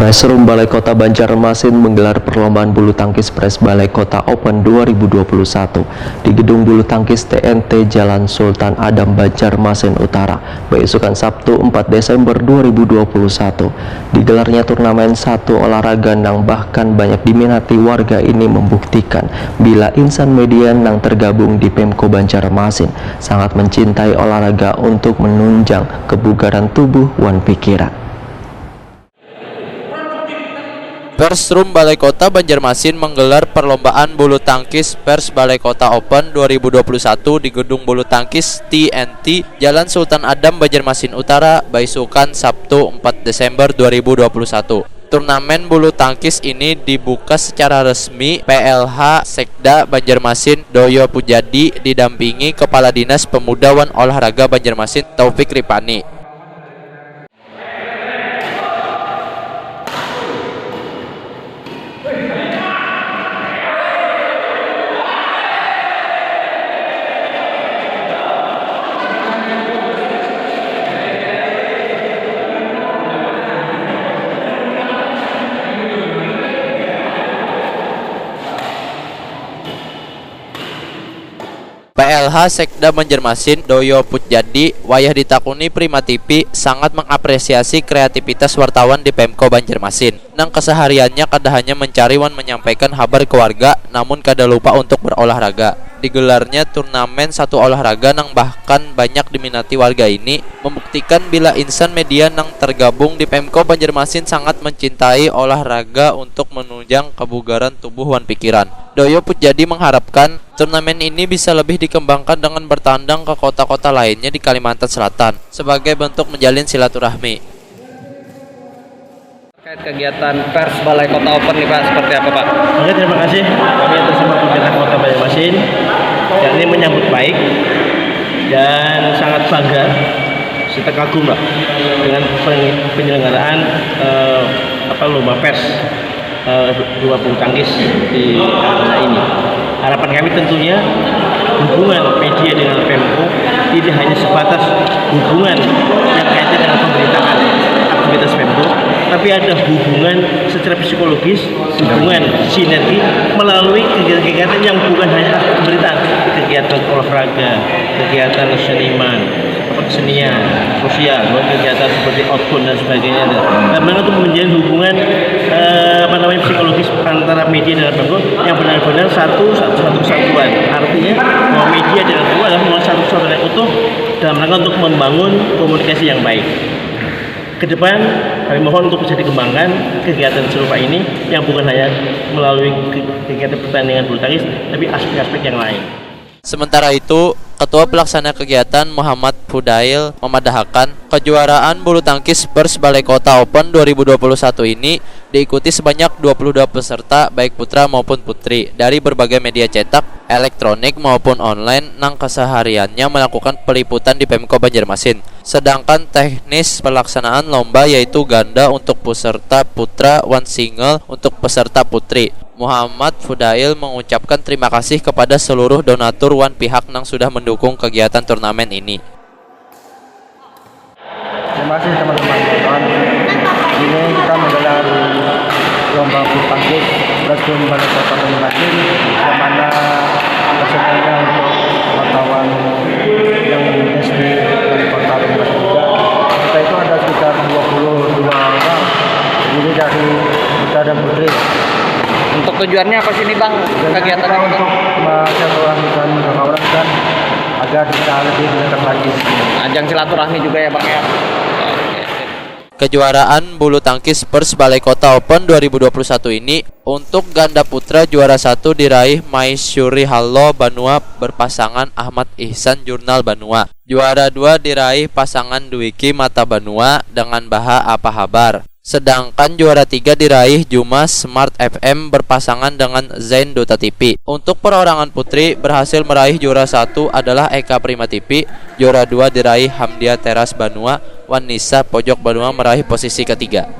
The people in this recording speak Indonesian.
Persrum Balai Kota Banjarmasin menggelar perlombaan bulu tangkis Pres Balai Kota Open 2021 di Gedung Bulu Tangkis TNT Jalan Sultan Adam Banjarmasin Utara, besokan Sabtu 4 Desember 2021. Digelarnya turnamen satu olahraga yang bahkan banyak diminati warga ini membuktikan bila insan media yang tergabung di Pemko Banjarmasin sangat mencintai olahraga untuk menunjang kebugaran tubuh wan pikiran. Persrum Balai Kota Banjarmasin menggelar perlombaan bulu tangkis Pers Balai Kota Open 2021 di Gedung Bulu Tangkis TNT Jalan Sultan Adam Banjarmasin Utara, besokan Sabtu 4 Desember 2021. Turnamen bulu tangkis ini dibuka secara resmi PLH Sekda Banjarmasin Doyo Pujadi didampingi Kepala Dinas Pemuda wan Olahraga Banjarmasin Taufik Ripani. PLH Sekda Banjarmasin Doyo Pujadi wayah ditakuni Prima TV sangat mengapresiasi kreativitas wartawan di Pemko Banjarmasin nang kesehariannya kada hanya mencari wan menyampaikan kabar ke warga, namun kada lupa untuk berolahraga. Digelarnya turnamen satu olahraga nang bahkan banyak diminati warga ini membuktikan bila insan media nang tergabung di Pemko Banjarmasin sangat mencintai olahraga untuk menunjang kebugaran tubuh wan pikiran. Doyo Pujadi mengharapkan turnamen ini bisa lebih dikembangkan dengan bertandang ke kota-kota lainnya di Kalimantan Selatan sebagai bentuk menjalin silaturahmi. Terkait kegiatan Pers Balai Kota Open nih Pak, seperti apa Pak? Oke, terima kasih. Kami atas nama pemerintah Kota Banjarmasin yang ini menyambut baik dan sangat bangga serta kagum lah dengan penyelenggaraan lomba pers dua bulu tangkis di arena ini. Harapan kami tentunya hubungan media dengan Pemko tidak hanya sebatas hubungan yang kaitan dengan pemberitaan aktivitas Pemko, tapi ada hubungan secara psikologis, hubungan sinergi melalui kegiatan-kegiatan yang bukan hanya pemberitaan, kegiatan olahraga, kegiatan seniman, kesenian, sosial, kegiatan seperti outbound dan sebagainya. Karena itu menjalin hubungan psikologis antara media dengan Pemko yang benar-benar satu kesatuan. Artinya bahwa media dengan Pemko adalah satu kesatuan yang utuh dalam rangka untuk membangun komunikasi yang baik. Ke depan kami mohon untuk bisa dikembangkan kegiatan serupa ini yang bukan hanya melalui kegiatan pertandingan bulu tangkis, tapi aspek-aspek yang lain. Sementara itu, Ketua Pelaksana Kegiatan Muhammad Fudail memadahkan kejuaraan bulu tangkis Pers Balai Kota Open 2021 ini diikuti sebanyak 22 peserta baik putra maupun putri dari berbagai media cetak, elektronik maupun online nang kesehariannya melakukan peliputan di Pemko Banjarmasin. Sedangkan teknis pelaksanaan lomba yaitu ganda untuk peserta putra, one single untuk peserta putri. Muhammad Fudail mengucapkan terima kasih kepada seluruh donatur wan pihak yang sudah mendukung kegiatan turnamen ini. Terima kasih teman-teman. Ini kita menggelar lomba bulu tangkis Persrum Balai Kota Banjarmasin, yang mana pesertanya untuk wartawan yang di Balai Kota Banjarmasin juga. Kita itu ada sekitar 22 orang, ini dari putra dan putri. Untuk tujuannya apa sih nih Bang? Kegiatan untuk mensilaturahmikan kawan dan agar bisa lebih dekat lagi. Ajang silaturahmi juga ya Bang ya. Kejuaraan bulu tangkis Pers Balai Kota Open 2021 ini untuk ganda putra juara 1 diraih Maisyuri Hallo Banua berpasangan Ahmad Ihsan Jurnal Banua. Juara 2 diraih pasangan Dwiki Mata Banua dengan Baha Apa Habar. Sedangkan juara 3 diraih Juma Smart FM berpasangan dengan Zain Duta TV. Untuk perorangan putri berhasil meraih juara 1 adalah Eka Prima TV, juara 2 diraih Hamdia Teras Banua, Wanisa Pojok Banua meraih posisi ketiga.